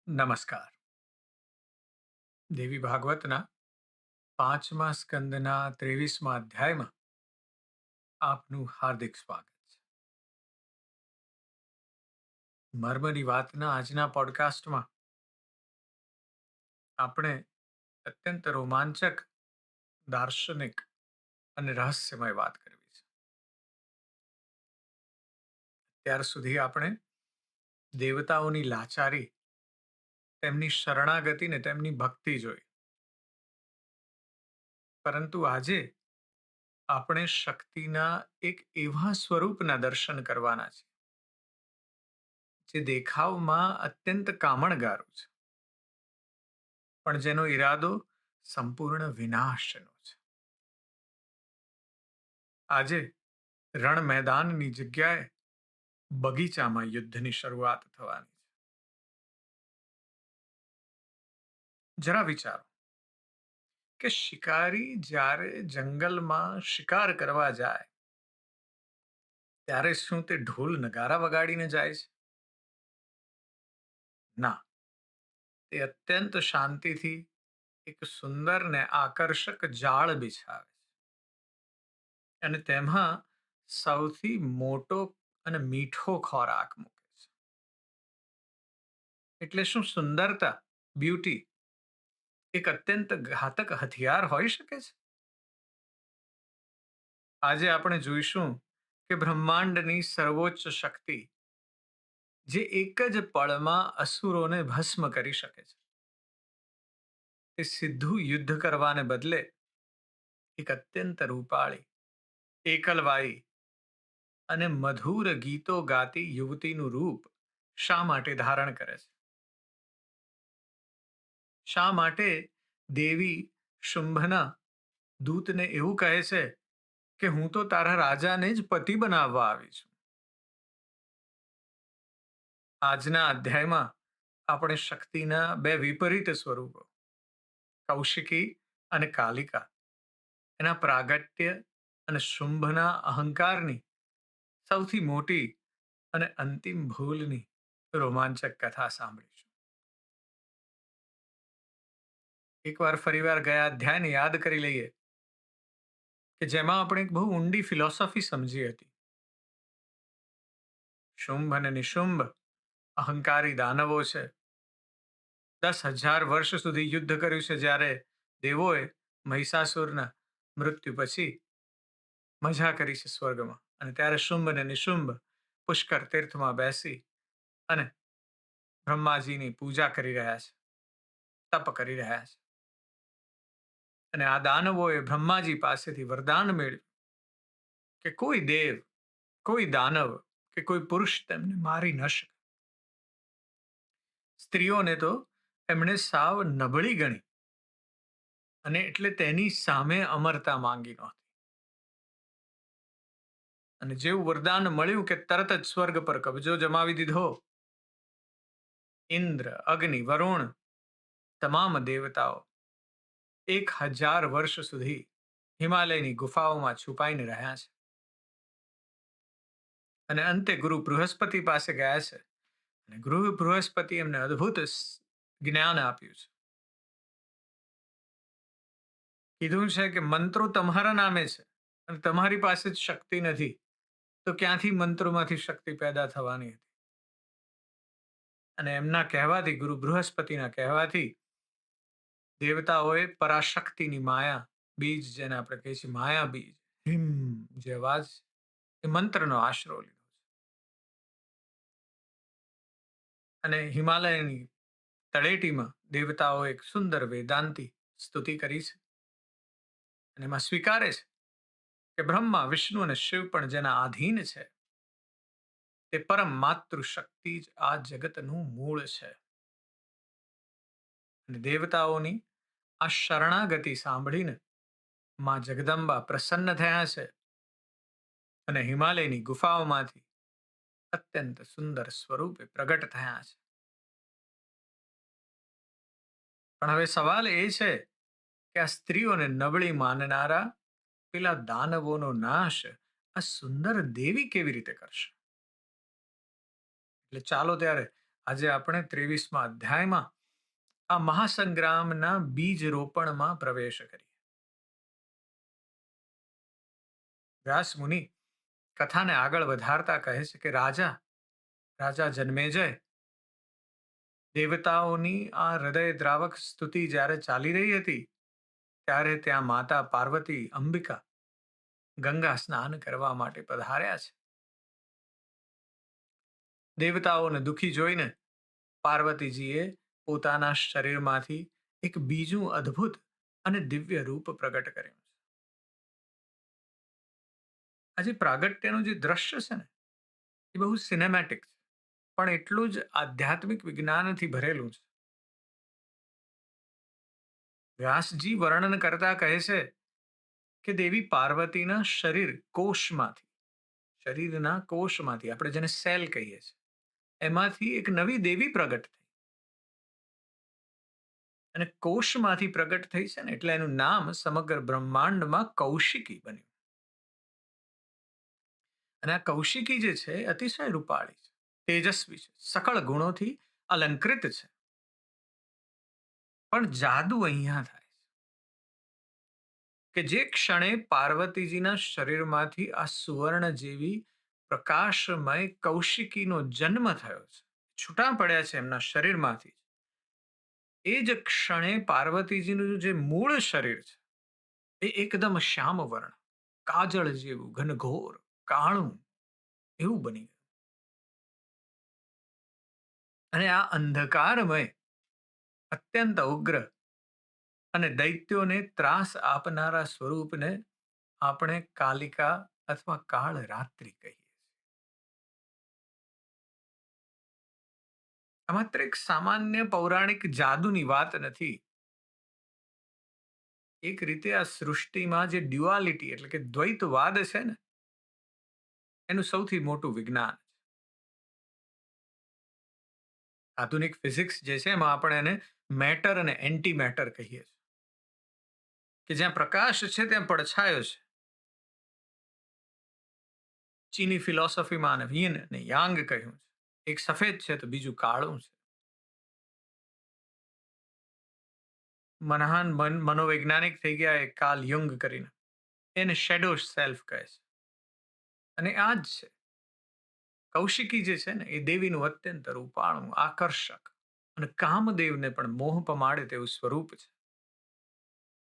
નમસ્કાર. દેવી ભાગવતના 5મા સ્કંદના 23મા અધ્યાયમાં આપનું હાર્દિક સ્વાગત છે. મર્મની વાતના આજના પોડકાસ્ટમાં આપણે અત્યંત રોમાંચક, દાર્શનિક અને રહસ્યમય વાત કરવી છે. ત્યાર સુધી આપણે દેવતાઓની લાચારી, તેમની શરણાગતિ ને તેમની ભક્તિ જોઈ. પરંતુ આજે આપણે શક્તિના એક એવા સ્વરૂપના દર્શન કરવાના છે જે દેખાવમાં અત્યંત કામણગારું છે, પણ જેનો ઈરાદો સંપૂર્ણ વિનાશનો છે. આજે રણ મેદાનની જગ્યાએ બગીચામાં યુદ્ધની શરૂઆત થવાની છે. જરા વિચારો કે શિકારી જ્યારે જંગલમાં શિકાર કરવા જાય ત્યારે શું તે ઢોલ નગારા વગાડીને જાય છે? ના, તે અત્યંત શાંતિથી એક સુંદર ને આકર્ષક જાળ બિછાવે છે અને તેમાં સૌથી મોટો અને મીઠો ખોરાક મૂકે છે. એટલે શું સુંદરતા, બ્યુટી એક અત્યંત ઘાતક હથિયાર હોઈ શકે છે? આજે આપણે જોઈશું કે બ્રહ્માંડની સર્વોચ્ચ શક્તિ જે એક જ પળમાં અસુરોને ભસ્મ કરી શકે છે, તે સીધું યુદ્ધ કરવાને બદલે એક અત્યંત રૂપાળી, એકલવાયી અને મધુર ગીતો ગાતી યુવતીનું રૂપ શા માટે ધારણ કરે છે? શા માટે દેવી શુંભના દૂતને એવું કહે છે કે હું તો તારા રાજાને જ પતિ બનાવવા આવી છું? આજના અધ્યાયમાં આપણે શક્તિના બે વિપરીત સ્વરૂપો, કૌશિકી અને કાલિકા, એના પ્રાગટ્ય અને શુંભના અહંકારની સૌથી મોટી અને અંતિમ ભૂલની રોમાંચક કથા સાંભળીશું. એકવાર ફરીવાર ગયા અધ્યાયને યાદ કરી લઈએ કે જેમાં આપણે એક બહુ ઊંડી ફિલોસોફી સમજી હતી. શુંભ અને નિશુંભ અહંકારી દાનવો છે. 10,000 વર્ષ સુધી યુદ્ધ કર્યું છે. જ્યારે દેવોએ મહિષાસુરના મૃત્યુ પછી મજા કરી છે સ્વર્ગમાં, અને ત્યારે શુંભ અને નિશુંભ પુષ્કર તીર્થમાં બેસી અને બ્રહ્માજીની પૂજા કરી રહ્યા છે, તપ કરી રહ્યા છે. અને આ દાનવોએ બ્રહ્માજી પાસેથી વરદાન મેળવ્યું કે કોઈ દેવ, કોઈ દાનવ કે કોઈ પુરુષ તેમને મારી ન શકે. સ્ત્રીઓને તો એમણે સાવ નબળી ગણી અને એટલે તેની સામે અમરતા માંગી નહોતી. અને જેવું વરદાન મળ્યું કે તરત જ સ્વર્ગ પર કબજો જમાવી દીધો. ઇન્દ્ર, અગ્નિ, વરુણ, તમામ દેવતાઓ 1,000 વર્ષ સુધી હિમાલયની ગુફાઓમાં છુપાઈને રહ્યા છે. અને અંતે ગુરુ બૃહસ્પતિ પાસે ગયા છે અને ગુરુ બૃહસ્પતિ એમને અદ્ભુત જ્ઞાન આપ્યું છે. કીધું છે કે મંત્રો તમારા નામે છે અને તમારી પાસે જ શક્તિ નથી, તો ક્યાંથી મંત્રોમાંથી શક્તિ પેદા થવાની હતી? અને એમના કહેવાથી, ગુરુ બૃહસ્પતિના કહેવાથી દેવતાઓએ પરાશક્તિની માયા બીજ, જેને આપણે કહીએ છીએ માયા બીજ, હિમ જે અવાજ, એ મંત્રનો આશરો લીધો છે. અને હિમાલયની તળેટીમાં દેવતાઓ એક સુંદર વેદાંતી સ્તુતિ કરી છે. અને એમાં સ્વીકારે છે કે બ્રહ્મા, વિષ્ણુ અને શિવ પણ જેના આધીન છે, તે પરમ માતૃ શક્તિ જ આ જગતનું મૂળ છે. અને દેવતાઓની આ શરણાગતિ સાંભળીને માં જગદંબા પ્રસન્ન થયા છે અને હિમાલયની ગુફાઓમાંથી અત્યંત સુંદર સ્વરૂપે પ્રગટ થયા છે. પણ હવે સવાલ એ છે કે આ સ્ત્રીઓને નબળી માનનારા પેલા દાનવોનો નાશ આ સુંદર દેવી કેવી રીતે કરશે? એટલે ચાલો ત્યારે આજે આપણે 23મા અધ્યાયમાં આ મહાસંગ્રામના બીજ રોપણમાં પ્રવેશ કરીએ. વ્યાસ મુનિ કથાને આગળ વધારતા કહે છે કે રાજા રાજા જન્મેજય, દેવતાઓની આ હૃદય દ્રાવક સ્તુતિ જ્યારે ચાલી રહી હતી ત્યારે ત્યાં માતા પાર્વતી અંબિકા ગંગા સ્નાન કરવા માટે પધાર્યા છે. દેવતાઓને દુઃખી જોઈને પાર્વતીજીએ પોતાના શરીરમાંથી એક બીજું અદ્ભુત અને દિવ્ય રૂપ પ્રગટ કર્યું છે. આજે પ્રાગટ્યનું જે દ્રશ્ય છે ને એ બહુ સિનેમેટિક છે, પણ એટલું જ આધ્યાત્મિક વિજ્ઞાનથી ભરેલું છે. વ્યાસજી વર્ણન કરતા કહે છે કે દેવી પાર્વતીના શરીરના કોષમાંથી આપણે જેને સેલ કહીએ છીએ, એમાંથી એક નવી દેવી પ્રગટ થઈ. અને કોષમાંથી પ્રગટ થઈ છે ને એટલે એનું નામ સમગ્ર બ્રહ્માંડમાં કૌશિકી બન્યું. અને આ કૌશિકી જે છે અતિશય રૂપાળી છે, તેજસ્વી છે, સકળ ગુણોથી અલંકૃત છે. પણ જાદુ અહીંયા થાય કે જે ક્ષણે પાર્વતીજીના શરીરમાંથી આ સુવર્ણ જેવી પ્રકાશમય કૌશિકીનો જન્મ થયો છે, છૂટા પડ્યા છે એમના શરીરમાંથી, એ જ ક્ષણે પાર્વતીજીનું જે મૂળ શરીર છે એ એકદમ શ્યામ વર્ણ, કાજળ જેવું ઘનઘોર કાળું એવું બની ગયું. અને આ અંધકારમય અત્યંત ઉગ્ર અને દૈત્યોને ત્રાસ આપનારા સ્વરૂપને આપણે કાલિકા અથવા કાળ રાત્રિ કહીએ. આ માત્ર એક સામાન્ય પૌરાણિક જાદુની વાત નથી. એક રીતે આ સૃષ્ટિમાં જે ડ્યુઆલિટી એટલે કે દ્વૈતવાદ છે ને એનું સૌથી મોટું વિજ્ઞાન છે. આધુનિક ફિઝિક્સ જે છે એમાં આપણે એને મેટર અને એન્ટી મેટર કહીએ છીએ, કે જ્યાં પ્રકાશ છે ત્યાં પડછાયો છે. ચીની ફિલોસોફીમાં આને યિન અને યાંગ કહ્યું છે. એક સફેદ છે તો બીજું કાળું છે. મહાન મનોવૈજ્ઞાનિક થઈ ગયા એ કાર્લ યુંગ કરીને, એને શેડો સેલ્ફ કહે છે. અને આ જ છે કૌશિકી જે છે ને એ દેવીનું અત્યંત રૂપાળું, આકર્ષક અને કામદેવને પણ મોહ પમાડે તેવું સ્વરૂપ છે.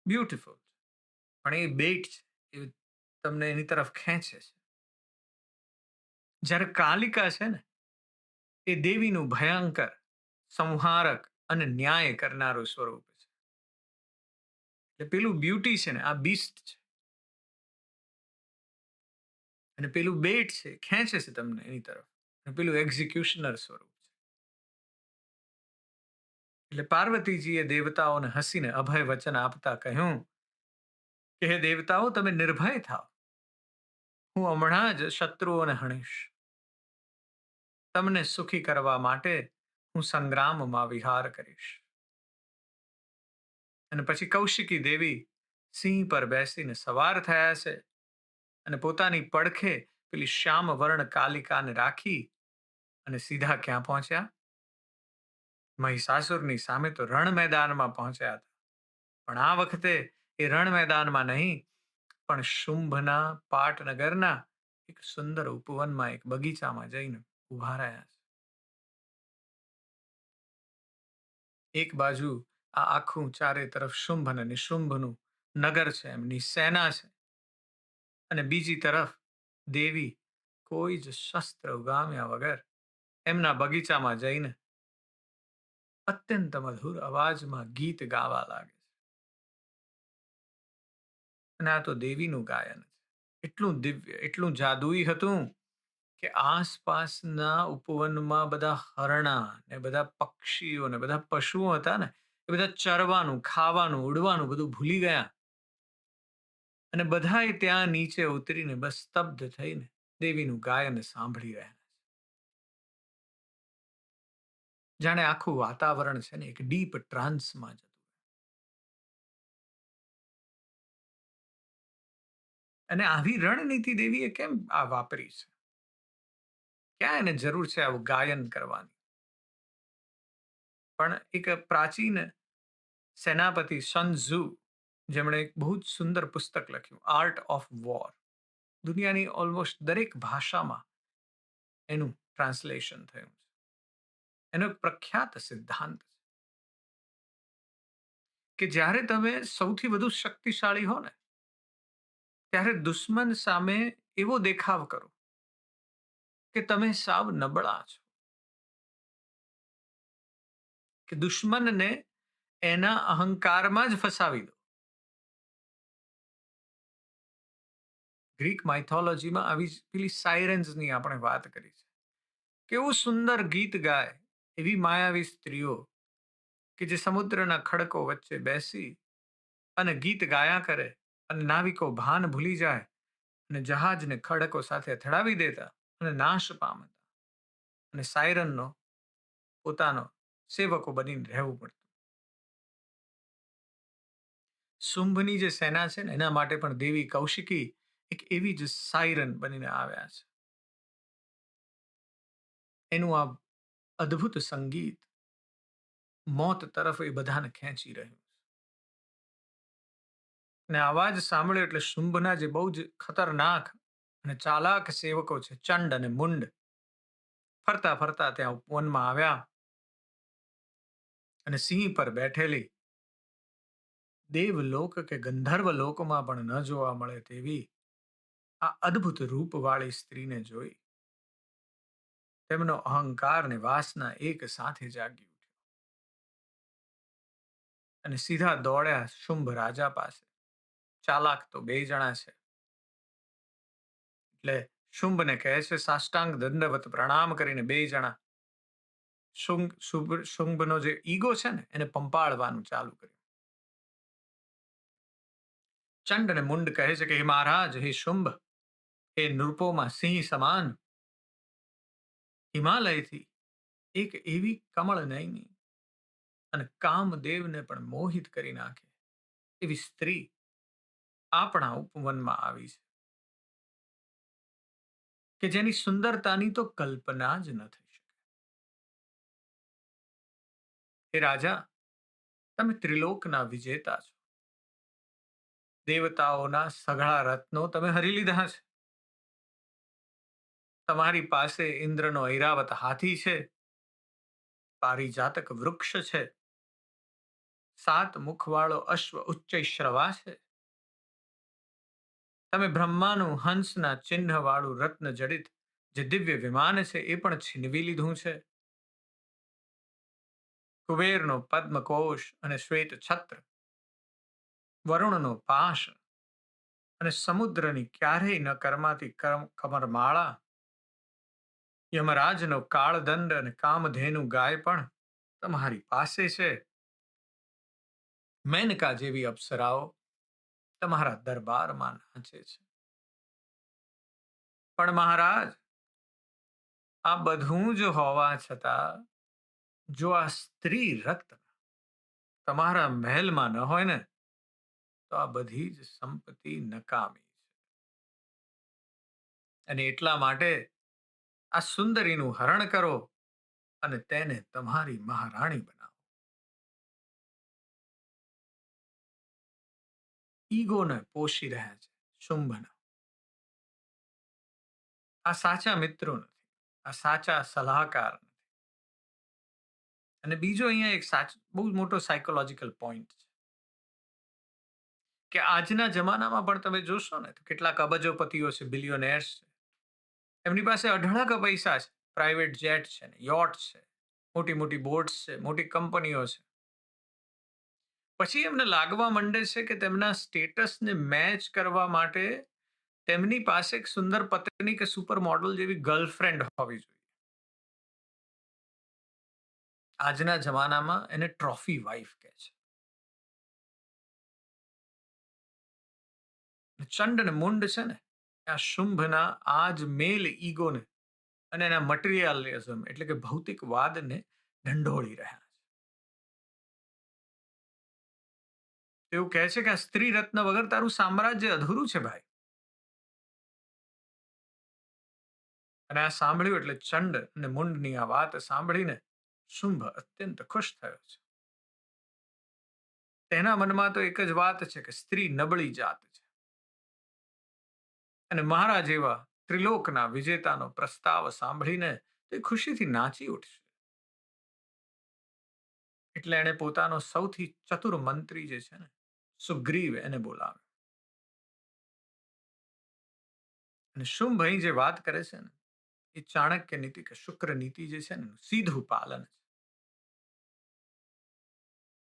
બ્યુટીફુલ. પણ એ બેટ છે, એ તમને એની તરફ ખેંચે છે. જ્યારે કાલિકા છે ને એ દેવીનું ભયંકર, સંહારક અને ન્યાય કરનારું સ્વરૂપ છે. એટલે પેલું બ્યુટી છે ને આ બીસ્ટ છે, અને પેલું બેટ છે ખેંચે છે તમને એની તરફ, અને પેલું એક્ઝિક્યુશનર સ્વરૂપ છે. એટલે પાર્વતીજીએ દેવતાઓને હસીને અભય વચન આપતા કહ્યું કે હે દેવતાઓ, તમે નિર્ભય થાઓ, હું હમણાં જ શત્રુઓને હણીશ. તમને સુખી કરવા માટે હું સંગ્રામમાં વિહાર કરીશ. અને પછી કૌશિકી દેવી સિંહ પર બેસીને સવાર થયા છે અને પોતાની પડખે પેલી શ્યામ વર્ણ કાલિકાને રાખી અને સીધા ક્યાં પહોંચ્યા? મહિષાસુરની સામે તો રણ મેદાનમાં પહોંચ્યા હતા. પણ આ વખતે એ રણ મેદાનમાં નહીં, પણ શુંભના પાટનગરના એક સુંદર ઉપવનમાં, એક બગીચામાં જઈને ઉભા રહ્યા છે. એક બાજુ આ આખું ચારે તરફ શુંભ અને નિશુંભનું નગર છે, એમની સેના છે, અને બીજી તરફ દેવી કોઈ જ શસ્ત્ર ઉગામ્યા વગર એમના બગીચામાં જઈને અત્યંત મધુર અવાજમાં ગીત ગાવા લાગે છે. અને આ તો દેવીનું ગાયન છે. એટલું દિવ્ય, એટલું જાદુઈ હતું કે આસપાસના ઉપવનમાં બધા હરણા ને બધા પક્ષીઓ ને બધા પશુઓ હતા ને એ બધા ચરવાનું, ખાવાનું, ઉડવાનું બધું ભૂલી ગયા. અને બધાએ ત્યાં નીચે ઉતરીને બસ સ્તબ્ધ થઈને દેવીનું ગાયન સાંભળી રહ્યા. જાણે આખું વાતાવરણ છે ને એક ડીપ ટ્રાન્સમાં જતું. અને આવી રણનીતિ દેવીએ કેમ આ વાપરી છે? ક્યાં એને જરૂર છે આવું ગાયન કરવાની? પણ એક પ્રાચીન સેનાપતિ સન ઝુ, જેમણે એક બહુ જ સુંદર પુસ્તક લખ્યું, આર્ટ ઓફ વોર. દુનિયાની ઓલમોસ્ટ દરેક ભાષામાં એનું ટ્રાન્સલેશન થયું છે. એનો એક પ્રખ્યાત સિદ્ધાંત છે કે જ્યારે તમે સૌથી વધુ શક્તિશાળી હો ને, ત્યારે દુશ્મન સામે એવો દેખાવ કરો કે તમે સાવ નબળા છો, કે દુશ્મનને એના અહંકારમાં જ ફસાવી દો. ગ્રીક માઇથોલોજીમાં આવી પેલી સાયરન્સની આપણે વાત કરી છે. કેવું સુંદર ગીત ગાય એવી માયાવી સ્ત્રીઓ કે જે સમુદ્રના ખડકો વચ્ચે બેસી અને ગીત ગાયા કરે, અને નાવિકો ભાન ભૂલી જાય અને જહાજને ખડકો સાથે અથડાવી દેતા અને નાશ પામતા, અને સાયરનનો પોતાનો સેવકો બનીને રહેવું પડતું. શુંભની જે સેના છે ને, એના માટે પણ દેવી કૌશિકી એક એવી જ સાયરન બનીને આવ્યા છે. એનું આ અદ્ભુત સંગીત મોત તરફ એ બધાને ખેંચી રહ્યું. અને અવાજ સાંભળ્યો એટલે શુંભના જે બહુ જ ખતરનાક અને ચાલાક સેવકો છે, ચંડ અને મુંડ, ફરતા ફરતા ત્યાં ઉપવનમાં આવ્યા અને સિંહ પર બેઠેલી દેવલોક કે ગંધર્વ લોકમાં પણ ન જોવા મળે તેવી આ અદ્ભુત રૂપવાળી સ્ત્રીને જોઈ તેમનો અહંકાર ને વાસના એક સાથે જાગી ઉઠ્યો અને સીધા દોડ્યા શુંભ રાજા પાસે. ચાલાક તો બે જણા છે એટલે શુંભને કહે છે સાષ્ટાંગ દંડવત પ્રણામ કરીને બે જણા શુંભનો જે ઈગો છે ને એને પંપાળવાનું ચાલુ કર્યું. ચંડ અને મુંડ કહે છે કે હે મહારાજ, હે શુંભ, હે નૃપોમાં સિંહ સમાન, હિમાલયથી એક એવી કમળ નયની અને કામદેવને પણ મોહિત કરી નાખે એવી સ્ત્રી આપણા ઉપવનમાં આવી છે કે જેની સુંદરતાની તો કલ્પના જ ન થઈ શકે. હે રાજા, તમે ત્રિલોકના વિજેતા છો. દેવતાઓના સઘળા રત્નો તમે હરી લીધા છે. તમારી પાસે ઇન્દ્રનો ઐરાવત હાથી છે, પારિજાતક વૃક્ષ છે, 7 મુખવાળો અશ્વ ઉચ્ચૈશ્રવા છે. તમે બ્રહ્માનું હંસના ચિહ્ન વાળું રત્ન જડિત જે દિવ્ય વિમાન છે એ પણ છીનવી લીધું છે. કુબેરનો પદ્મકોશ અને શ્વેત છત્ર, વરુણનો પાશ અને સમુદ્રની ક્યારેય ન કરમાતી કમરમાળા, યમરાજનો કાળદંડ અને કામધેનુ ગાય પણ તમારી પાસે છે. મેનકા જેવી અપ્સરાઓ તમારા દરબારમાં નાચે છે. પણ મહારાજ, આ બધું જ હોવા છતાં જો આ સ્ત્રી રત્ન તમારા મહેલમાં ન હોય ને, તો આ બધી જ સંપત્તિ નકામી છે. અને એટલા માટે આ સુંદરીનું હરણ કરો અને તેને તમારી મહારાણી બનાવો. ઈગોને પોષી રહ્યા છે શુંભના. આ સાચા મિત્રો નથી, આ સાચા સલાહકાર નથી. અને બીજો અહીંયા એક બહુ મોટો સાયકોલોજીકલ પોઈન્ટ છે કે આજના જમાનામાં પણ તમે જોશો ને તો કેટલાક અબજોપતિઓ છે, બિલિયોનેર્સ છે, એમની પાસે અઢળક પૈસા છે, પ્રાઇવેટ જેટ છે ને યોટ છે, મોટી મોટી બોટ્સ છે, મોટી કંપનીઓ છે. પછી એમને લાગવા માંડે છે કે તેમના સ્ટેટસને મેચ કરવા માટે તેમની પાસે એક સુંદર પત્ની કે સુપર મોડલ જેવી ગર્લફ્રેન્ડ હોવી જોઈએ. આજના જમાનામાં એને ટ્રોફી વાઇફ કહે છે. ચંડ અને મુંડ છે ને, આ શુંભના આ જ મેલ ઈગોને અને એના મટીરિયલિઝમ એટલે કે ભૌતિકવાદને ઢંઢોળી રહ્યા છે. એવું કહે છે કે આ સ્ત્રી રત્ન વગર તારું સામ્રાજ્ય અધૂરું છે ભાઈ. અને આ સાંભળ્યું એટલે ચંડ અને મુંડની આ વાત સાંભળીને શુંભ અત્યંત ખુશ થયો છે. તેના મનમાં તો એક જ વાત છે કે સ્ત્રી નબળી જાત છે અને મહારાજ એવા ત્રિલોકના વિજેતાનો પ્રસ્તાવ સાંભળીને તે ખુશીથી નાચી ઉઠશે. એટલે એણે પોતાનો સૌથી ચતુર મંત્રી જે છે ને સુગ્રીવ એને બોલાવે. અને શુંભ અહીં જે વાત કરે છે ને એ ચાણક્ય નીતિ કે શુક્ર નીતિ જે છે ને સીધું પાલન છે.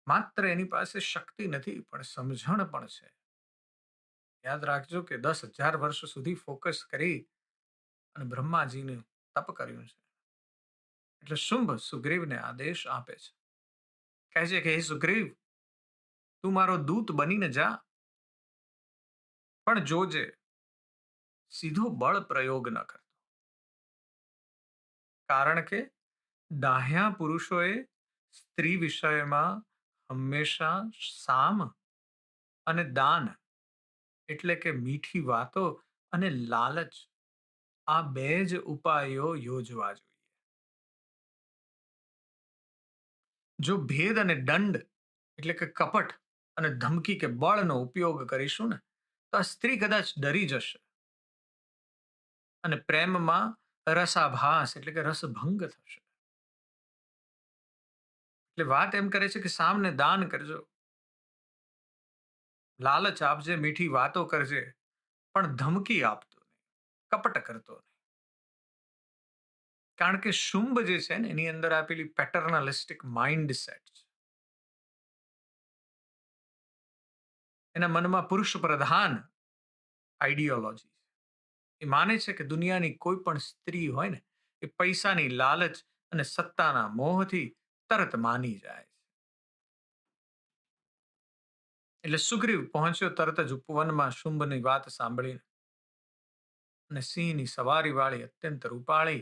માત્ર એની પાસે શક્તિ નથી પણ સમજણ પણ છે. યાદ રાખજો કે 10,000 વર્ષ સુધી ફોકસ કરી અને બ્રહ્માજીને તપ કર્યું છે. એટલે શુંભ સુગ્રીવને આદેશ આપે છે. કહે છે કે હે સુગ્રીવ, તું મારો દૂત બનીને જા, પણ જોજે સીધો બળ પ્રયોગ ન કરતો. કારણ કે ડાહ્યા પુરુષોએ સ્ત્રી વિષયમાં હંમેશા સામ અને દાન એટલે કે મીઠી વાતો અને લાલચ આ બે જ ઉપાયો યોજવા જોઈએ. જો ભેદ અને દંડ એટલે કે કપટ અને ધમકી કે બળનો ઉપયોગ કરીશું ને તો આ સ્ત્રી કદાચ ડરી જશે અને પ્રેમમાં રસાભાસ એટલે કે રસભંગ થશે. એટલે વાત એમ કરે છે કે સામને દાન કરજો, લાલચ આપજે, મીઠી વાતો કરજે, પણ ધમકી આપતો નહીં, કપટ કરતો નહીં. કારણ કે શુંભ જે છે ને એની અંદર આપેલી પેટર્નલિસ્ટિક માઇન્ડ સેટ છે. એના મનમાં પુરુષ પ્રધાન આઈડિયોલોજી. એ માને છે કે દુનિયાની કોઈ પણ સ્ત્રી હોય ને એ પૈસાની લાલચ અને સત્તાના મોહથી તરત માની જાય. એટલે સુગ્રીવ પહોંચ્યો તરત જ ઉપવનમાં શુંભની વાત સાંભળીને અને સિંહની સવારી વાળી અત્યંત રૂપાળી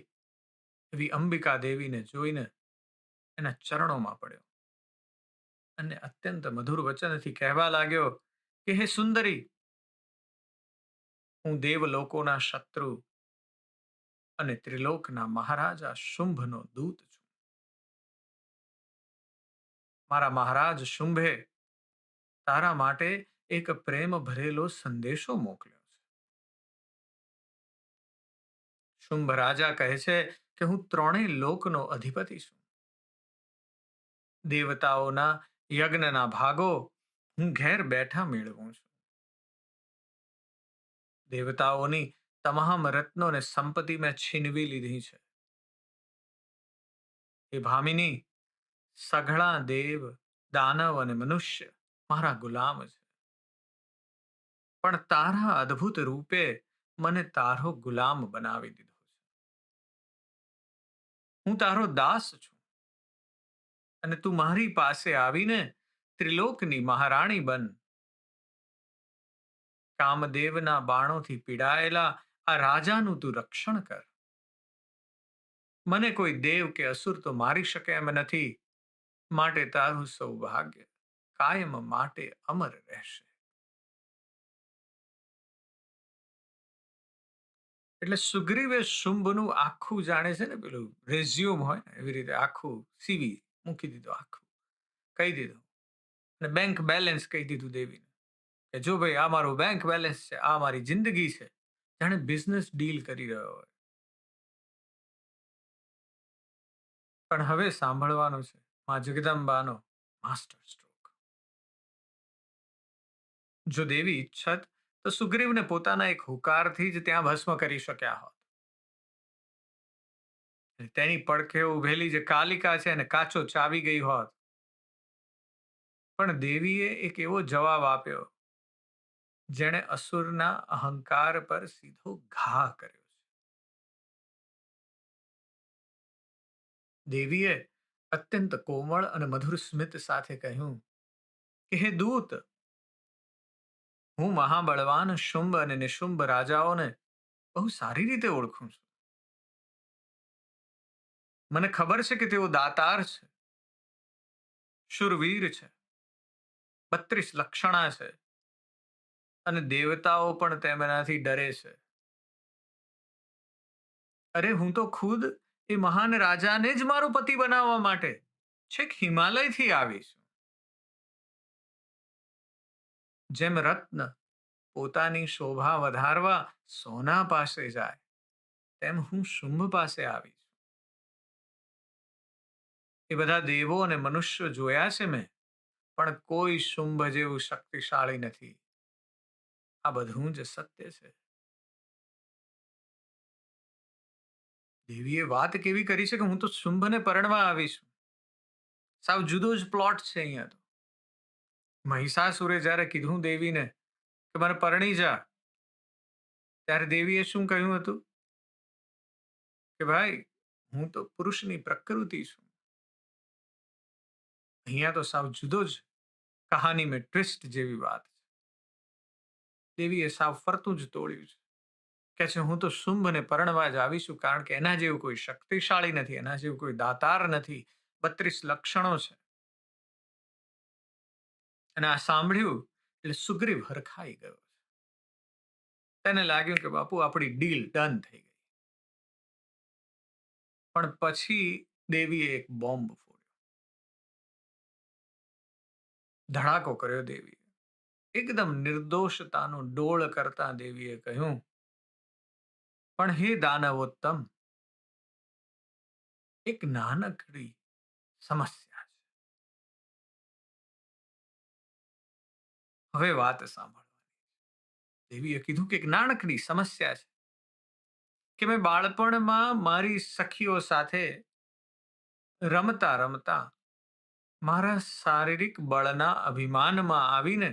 એવી અંબિકા દેવીને જોઈને એના ચરણોમાં પડ્યો અને અત્યંત મધુર વચનથી કહેવા લાગ્યો કે હે સુંદરી, હું દેવલોકોના શત્રુ અને ત્રિલોકના મહારાજા શુંભનો દૂત છું. મારા મહારાજ શુંભે તારા માટે એક પ્રેમ ભરેલો સંદેશો મોકલ્યો છે. શુંભ રાજા કહે છે કે હું ત્રણેય લોકનો અધિપતિ છું. દેવતાઓના યજ્ઞના ભાગો હું ઘેર બેઠા મેળવું છું. દેવતાઓની તમામ રત્નોને સંપત્તિ મેં છીનવી લીધી છે. એ ભામિની, સઘળા દેવ, દાનવ અને મનુષ્ય મારા ગુલામ છે. પણ તારા અદ્ભુત રૂપે મને તારો ગુલામ બનાવી દીધો છે. હું તારો દાસ છું અને તું મારી પાસે આવીને ત્રિલોકની મહારાણી બન. કામદેવના બાણોથી પીડાયેલા આ રાજાનું તું રક્ષણ કર. મને કોઈ દેવ કે અસુર તો મારી શકે એમ નથી, માટે તારું સૌભાગ્ય કાયમ માટે અમર રહેશે. એટલે સુગ્રીવે શુંભનું આખું જાણે છે ને પેલું રેઝ્યુમ હોય ને એવી રીતે આખું સીવી મૂકી દીધું, આખું કહી દીધું અને બેંક બેલેન્સ કહી દીધું દેવીને કે જો ભાઈ આ મારું બેંક બેલેન્સ છે, આ મારી જિંદગી છે. જાણે બિઝનેસ ડીલ કરી રહ્યો હોય. પણ હવે સાંભળવાનું છે માં જગદંબાનો માસ્ટર સ્ટ્રોક. જો દેવી ઈચ્છત તો સુગ્રીવને પોતાના એક હુંકારથી જ ત્યાં ભસ્મ કરી શક્યા હોત. તેની પડખે ઉભેલી જે કાલિકા છે એને કાચો ચાવી ગઈ હોત. પણ દેવીએ એક એવો જવાબ આપ્યો જેણે અસુરના અહંકાર પર સીધો ઘા કર્યો છે. દેવીએ અત્યંત કોમળ અને મધુર સ્મિત સાથે કહ્યું કે હે દૂત, હું મહાબળવાન શુંભ અને નિશુંભ રાજાઓને બહુ સારી રીતે ઓળખું છું. મને ખબર છે કે તેઓ દાતાર છે, શુરવીર છે, 32 લક્ષણા છે અને દેવતાઓ પણ તેનાથી ડરે છે. અરે હું તો ખુદ એ મહાન રાજાને જ મારો પતિ બનાવવા માટે છેક હિમાલયથી આવીશ. જેમ રત્ન પોતાની શોભા વધારવા સોના પાસે જાય, તેમ હું શુંભ પાસે આવીશ. એ બધા દેવો અને મનુષ્યો જોયા છે મેં, પણ કોઈ શુંભ જેવું શક્તિશાળી નથી. આ બધું જ સત્ય છે. દેવીએ વાત કેવી કરી છે કે હું તો શુંભને પરણવા આવી છું. સાવ જુદો જ પ્લોટ છે અહીંયા તો. મહિષાસુરે જ્યારે કીધું દેવીને કે મને પરણી જા, ત્યારે દેવીએ શું કહ્યું હતું કે ભાઈ, હું તો પુરુષની પ્રકૃતિ છું. અહીંયા તો સાવ જુદો જ કહાની મેં ટ્વિસ્ટ જેવી વાત છે. દેવીએ સાવ ફરતું જ તોડ્યું છે. કે છે હું તો શુંભને પરણવા જ આવીશું, કારણ કે એના જેવું કોઈ શક્તિશાળી નથી, એના જેવું કોઈ દાતાર નથી. 32 લક્ષણો છે. અને આ સાંભળ્યું એટલે સુગ્રીવ હરખાઈ ગયો. તેને લાગ્યું કે બાપુ આપણી ડીલ ડન થઈ ગઈ. પણ પછી દેવીએ એક બોમ્બ ફોડ્યો, ધડાકો કર્યો દેવીએ. એકદમ નિર્દોષતાનો ડોળ કરતા દેવીએ કહ્યું, પણ હે દાનવોત્તમ, એક નાનકડી સમસ્યા છે. હવે વાત સાંભળવાની. દેવીએ કીધું કે એક નાનકડી સમસ્યા છે કે મેં બાળપણમાં મારી સખીઓ સાથે રમતા રમતા મારા શારીરિક બળના અભિમાનમાં આવીને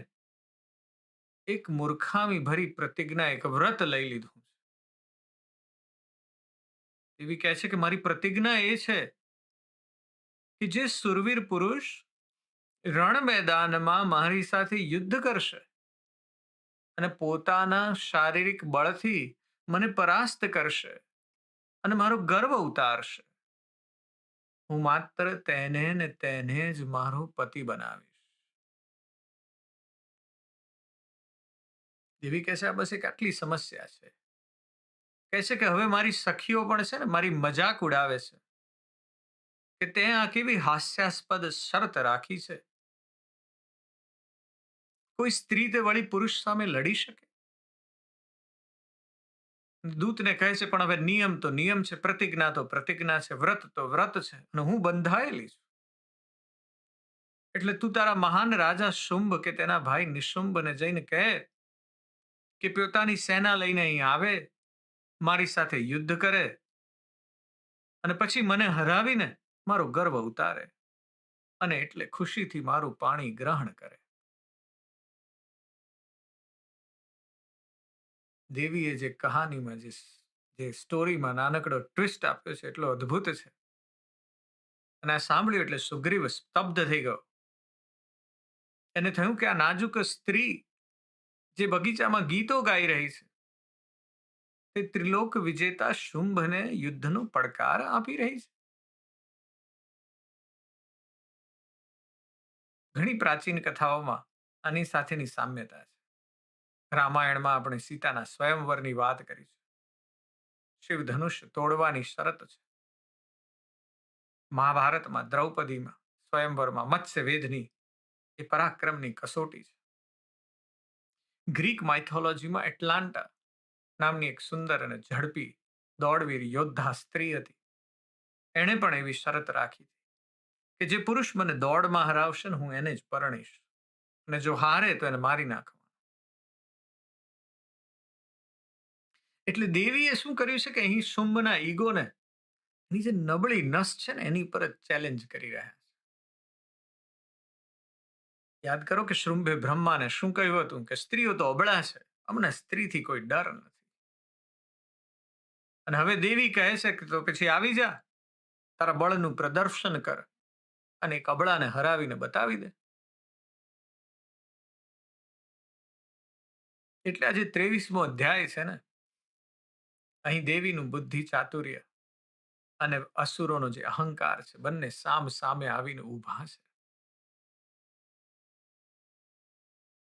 એક મૂર્ખામી ભરી પ્રતિજ્ઞા, એક વ્રત લઈ લીધું. દેવી કહે છે કે મારી પ્રતિજ્ઞા એ છે કે જે સુરવીર પુરુષ રણ મેદાનમાં મારી સાથે યુદ્ધ કરશે અને પોતાના શારીરિક બળથી મને પરાસ્ત કરશે અને મારો ગર્વ ઉતારશે, હું માત્ર તેને ને તેને જ મારો પતિ બનાવીશ. દેવી કહે છે આ બસ એક આટલી સમસ્યા છે. કહે છે કે હવે મારી સખીઓ પણ છે ને મારી મજાક ઉડાવે છે કે તે આ કેવી હાસ્યાસ્પદ શરત રાખી છે. કોઈ સ્ત્રી તે વળી પુરુષ સામે લડી શકે? દૂતને કહે છે પણ હવે નિયમ તો નિયમ છે, પ્રતિજ્ઞા તો પ્રતિજ્ઞા છે, વ્રત તો વ્રત છે, અને હું બંધાયેલી છું. એટલે તું તારા મહાન રાજા શુંભ કે તેના ભાઈ નિશુંભને જઈને કહે કે પોતાની સેના લઈને અહીં આવે, મારી સાથે યુદ્ધ કરે અને પછી મને હરાવીને મારો ગર્વ ઉતારે અને એટલે ખુશીથી મારું પાણી ગ્રહણ કરે. દેવીએ જે કહાનીમાં જે સ્ટોરીમાં નાનકડો ટ્વિસ્ટ આપ્યો છે એટલો અદ્ભુત છે. અને આ સાંભળ્યું એટલે સુગ્રીવ સ્તબ્ધ થઈ ગયો. એને થયું કે આ નાજુક સ્ત્રી જે બગીચામાં ગીતો ગાઈ રહી છે તે ત્રિલોક વિજેતા શુંભને યુદ્ધનો પડકાર આપી રહી છે. ઘણી પ્રાચીન કથાઓમાં આની સાથેની સામ્યતા છે. રામાયણમાં આપણે સીતાના સ્વયંવરની વાત કરી છે. શિવ ધનુષ તોડવાની શરત છે. મહાભારતમાં દ્રૌપદીમાં સ્વયંવરમાં મત્સ્યવેધની એ પરાક્રમની કસોટી છે. ગ્રીક માઇથોલોજીમાં એટલાન્ટા નામની એક સુંદર અને ઝડપી દોડવીર યોદ્ધા સ્ત્રી હતી. એણે પણ એવી શરત રાખી કે જે પુરુષ મને દોડમાં હરાવશે ને હું એને જ પરણીશ, અને જો હારે તો એને મારી નાખવાનો. એટલે દેવીએ શું કર્યું છે કે અહીં શુંભના ઈગોને, એની જે નબળી નસ છે ને એની પર જ ચેલેન્જ કરી રહ્યા છે. યાદ કરો કે શુંભે બ્રહ્માને શું કહ્યું હતું કે સ્ત્રીઓ તો અબળા છે, અમને સ્ત્રીથી કોઈ ડર નથી. અને હવે દેવી કહે છે કે તો પછી આવી જા, તારા બળનું પ્રદર્શન કર અને એક અબળાને હરાવીને બતાવી દે. એટલે આજે 23મો અધ્યાય છે ને, અહીં દેવીનું બુદ્ધિ ચાતુર્ય અને અસુરોનો જે અહંકાર છે બંને સામ સામે આવીને ઊભા છે.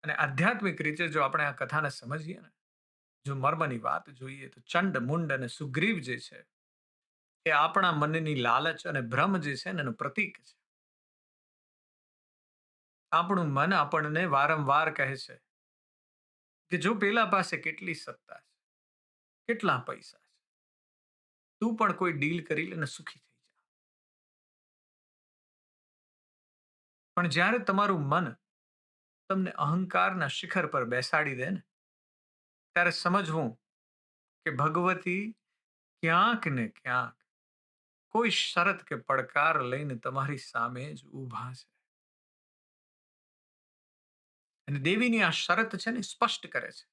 અને આધ્યાત્મિક રીતે જો આપણે આ કથાને સમજીએ ને, જો મર્મની વાત જોઈએ તો ચંડ મુંડ અને સુગ્રીવ જે છે એ આપણા મનની લાલચ અને ભ્રમ જે છે ને એનું પ્રતીક છે. આપણું મન આપણને વારંવાર કહે છે કે જો પેલા પાસે કેટલી સત્તા છે, કેટલા પૈસા છે, તું પણ કોઈ ડીલ કરી લે ને સુખી થઈ જા. પણ જ્યારે તમારું મન તમને અહંકારના શિખર પર બેસાડી દે ને, ત્યારે સમજવું કે ભગવતી ક્યાંક ને ક્યાંક કોઈ શરત કે પડકાર લઈને તમારી સામે જ ઊભા છે. અને દેવીની આ શરત છે ને સ્પષ્ટ કરે છે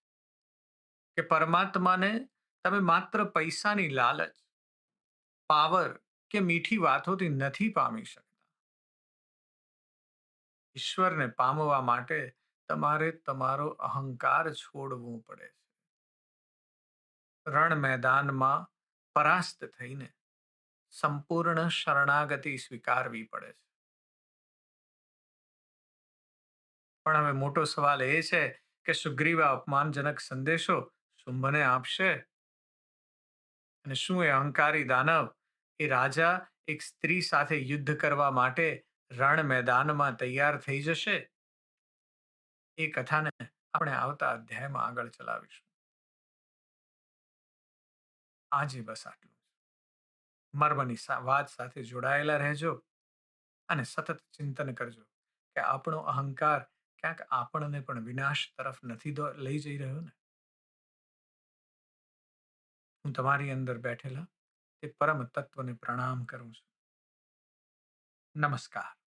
કે પરમાત્માને તમે માત્ર પૈસાની લાલચ, પાવર કે મીઠી વાતોથી નથી પામી શકતા. ઈશ્વરને પામવા માટે તમારે તમારો અહંકાર છોડવું પડે છે. રણ મેદાનમાં પરાસ્ત થઈને સંપૂર્ણ શરણાગતિ સ્વીકારવી પડે છે. પણ હવે મોટો સવાલ એ છે કે સુગ્રીવ આ અપમાનજનક સંદેશો શુંભને આપશે? અને શું એ અહંકારી દાનવ, એ રાજા એક સ્ત્રી સાથે યુદ્ધ કરવા માટે રણ મેદાનમાં તૈયાર થઈ જશે? એ કથાને આપણે આવતા અધ્યાયમાં આગળ ચલાવીશું. આજે બસ આટલું. મર્મની વાત સાથે જોડાયેલા રહેજો અને સતત ચિંતન કરજો કે આપણો અહંકાર ક્યાંક આપણને પણ વિનાશ તરફ નથી લઈ જઈ રહ્યો ને. હું તમારી અંદર બેઠેલા તે પરમ તત્વને પ્રણામ કરું છું. નમસ્કાર.